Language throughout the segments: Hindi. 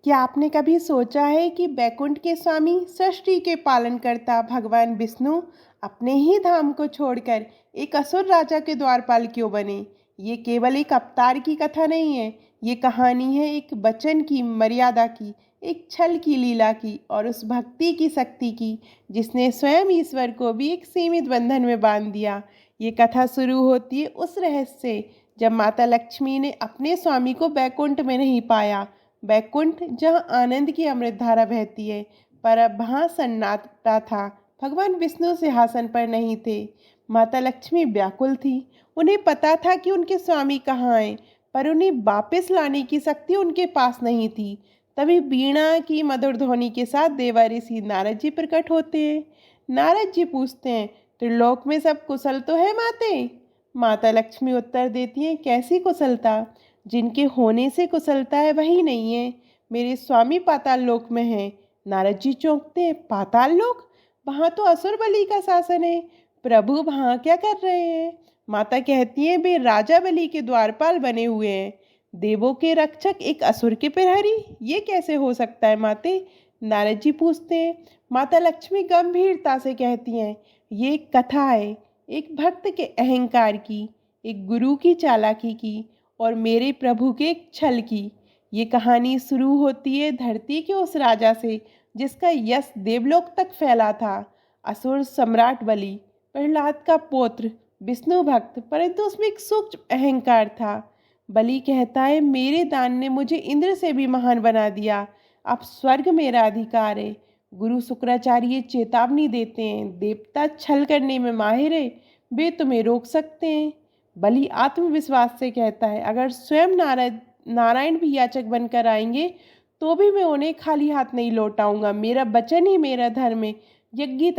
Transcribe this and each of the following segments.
क्या आपने कभी सोचा है कि बैकुंठ के स्वामी सृष्टि के पालनकर्ता भगवान विष्णु अपने ही धाम को छोड़कर एक असुर राजा के द्वारपाल क्यों बने? ये केवल एक अवतार की कथा नहीं है। ये कहानी है एक वचन की, मर्यादा की, एक छल की लीला की और उस भक्ति की शक्ति की जिसने स्वयं ईश्वर को भी एक सीमित बंधन में बांध दिया। ये कथा शुरू होती है उस रहस्य से जब माता लक्ष्मी ने अपने स्वामी को बैकुंठ में नहीं पाया। बैकुंठ जहाँ आनंद की अमृत धारा बहती है, पर अब वहाँ सन्नाटा था। भगवान विष्णु सिंहासन पर नहीं थे। माता लक्ष्मी व्याकुल थी। उन्हें पता था कि उनके स्वामी कहाँ हैं, पर उन्हें वापस लाने की शक्ति उनके पास नहीं थी। तभी वीणा की मधुर ध्वनि के साथ देवा ऋषि नारद जी प्रकट होते हैं। नारद जी पूछते हैं, त्रिलोक में सब कुशल तो है माते? माता लक्ष्मी उत्तर देती हैं, कैसी कुशलता? जिनके होने से कुशलता है वही नहीं है। मेरे स्वामी पाताल लोक में हैं। नारद जी चौंकते हैं, पाताल लोक? वहाँ तो असुर बलि का शासन है। प्रभु वहाँ क्या कर रहे हैं? माता कहती हैं, वे राजा बलि के द्वारपाल बने हुए हैं। देवों के रक्षक एक असुर के प्रहरी? ये कैसे हो सकता है माते? नारद जी पूछते हैं। माता लक्ष्मी गंभीरता से कहती हैं, ये एक कथा है, एक भक्त के अहंकार की, एक गुरु की चालाकी की और मेरे प्रभु के छल की। ये कहानी शुरू होती है धरती के उस राजा से जिसका यश देवलोक तक फैला था। असुर सम्राट बलि, प्रहलाद का पुत्र, विष्णु भक्त, परंतु उसमें एक सूक्ष्म अहंकार था। बलि कहता है, मेरे दान ने मुझे इंद्र से भी महान बना दिया। अब स्वर्ग मेरा अधिकार है। गुरु शुक्राचार्य चेतावनी देते हैं, देवता छल करने में माहिर है, वे तुम्हें रोक सकते हैं। बलि आत्मविश्वास से कहता है, अगर स्वयं नारायण भी याचक बनकर आएंगे तो भी मैं उन्हें खाली हाथ नहीं लौटाऊंगा। मेरा वचन ही मेरा धर्म है। यज्ञ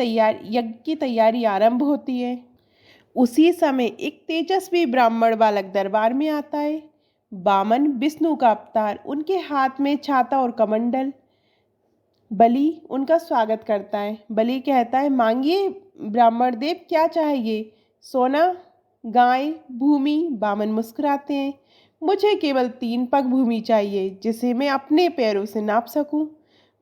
की तैयारी आरंभ होती है। उसी समय एक तेजस्वी ब्राह्मण बालक दरबार में आता है। वामन, विष्णु का अवतार, उनके हाथ में छाता और कमंडल। बलि उनका स्वागत करता है। बलि कहता है, मांगिए ब्राह्मण देव, क्या चाहिए? सोना, गाय, भूमि? वामन मुस्कुराते हैं, मुझे केवल 3 पग भूमि चाहिए जिसे मैं अपने पैरों से नाप सकूं।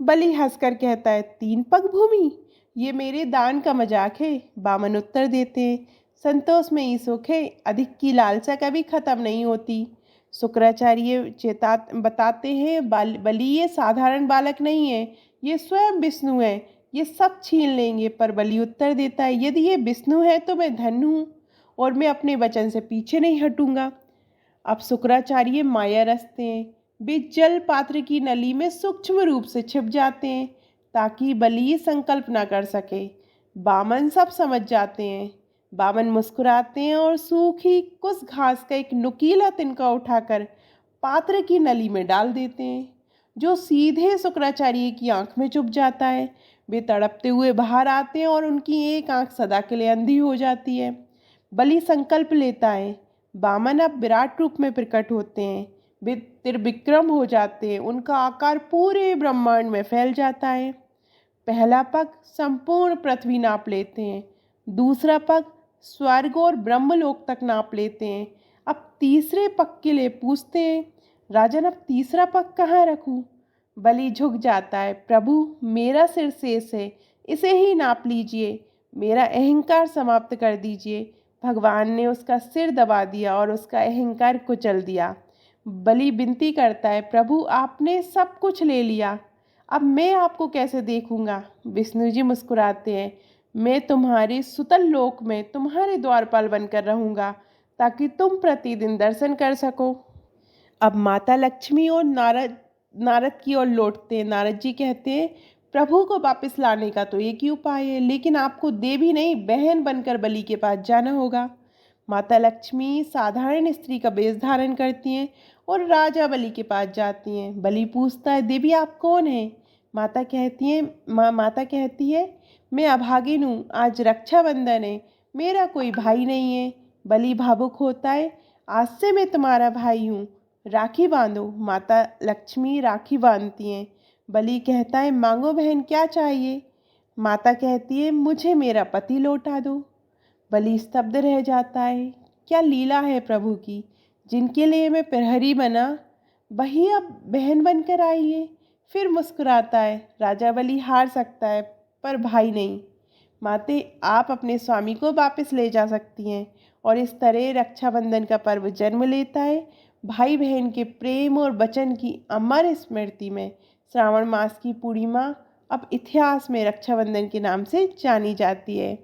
बलि हंसकर कहता है, 3 पग भूमि? ये मेरे दान का मजाक है। वामन उत्तर देते हैं, संतोष में ही सुख है, अधिक की लालसा कभी खत्म नहीं होती। शुक्राचार्य बताते हैं, बलि ये साधारण बालक नहीं है, ये स्वयं विष्णु है, ये सब छीन लेंगे। पर बलि उत्तर देता है, यदि ये विष्णु है तो मैं धन्य हूँ और मैं अपने वचन से पीछे नहीं हटूंगा। अब शुक्राचार्य माया रचते हैं। वे जल पात्र की नली में सूक्ष्म रूप से छिप जाते हैं ताकि बलि संकल्प ना कर सके। वामन सब समझ जाते हैं। वामन मुस्कुराते हैं और सूखी कुछ घास का एक नुकीला तिनका उठाकर पात्र की नली में डाल देते हैं, जो सीधे शुक्राचार्य की आंख में चुभ जाता है। वे तड़पते हुए बाहर आते हैं और उनकी एक आंख सदा के लिए अंधी हो जाती है। बलि संकल्प लेता है। वामन अब विराट रूप में प्रकट होते हैं। वे त्रिविक्रम हो जाते हैं। उनका आकार पूरे ब्रह्मांड में फैल जाता है। पहला पग संपूर्ण पृथ्वी नाप लेते हैं। दूसरा पग स्वर्ग और ब्रह्मलोक तक नाप लेते हैं। अब तीसरे पग के लिए पूछते हैं, राजन अब तीसरा पग कहाँ रखूं? बलि झुक जाता है, प्रभु मेरा सिर शेष है, इसे ही नाप लीजिए, मेरा अहंकार समाप्त कर दीजिए। भगवान ने उसका सिर दबा दिया और उसका अहंकार कुचल दिया। बलि विनती करता है, प्रभु आपने सब कुछ ले लिया, अब मैं आपको कैसे देखूंगा? विष्णु जी मुस्कुराते हैं, मैं तुम्हारे सुतल लोक में तुम्हारे द्वारपाल बनकर रहूंगा ताकि तुम प्रतिदिन दर्शन कर सको। अब माता लक्ष्मी और नारद की ओर लौटते हैं। नारद जी कहते हैं, प्रभु को वापस लाने का तो एक ही उपाय है, लेकिन आपको देवी नहीं बहन बनकर बलि के पास जाना होगा। माता लक्ष्मी साधारण स्त्री का वेश धारण करती हैं और राजा बलि के पास जाती हैं। बलि पूछता है, देवी आप कौन हैं? माता कहती है, मैं अभागिन हूँ, आज रक्षाबंधन है, मेरा कोई भाई नहीं है। बलि भावुक होता है, आज से मैं तुम्हारा भाई हूँ, राखी बांधो। माता लक्ष्मी राखी बांधती हैं। बलि कहता है, मांगो बहन, क्या चाहिए? माता कहती है, मुझे मेरा पति लौटा दो। बलि स्तब्ध रह जाता है। क्या लीला है प्रभु की, जिनके लिए मैं प्रहरी बना वही अब बहन बनकर आई है। फिर मुस्कुराता है। राजा बलि हार सकता है पर भाई नहीं। माते, आप अपने स्वामी को वापस ले जा सकती हैं। और इस तरह रक्षाबंधन का पर्व जन्म लेता है, भाई बहन के प्रेम और वचन की अमर स्मृति में। श्रावण मास की पूर्णिमा अब इतिहास में रक्षाबंधन के नाम से जानी जाती है।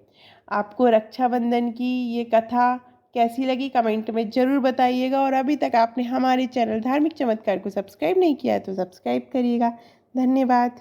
आपको रक्षाबंधन की ये कथा कैसी लगी कमेंट में ज़रूर बताइएगा। और अभी तक आपने हमारे चैनल धार्मिक चमत्कार को सब्सक्राइब नहीं किया है तो सब्सक्राइब करिएगा। धन्यवाद।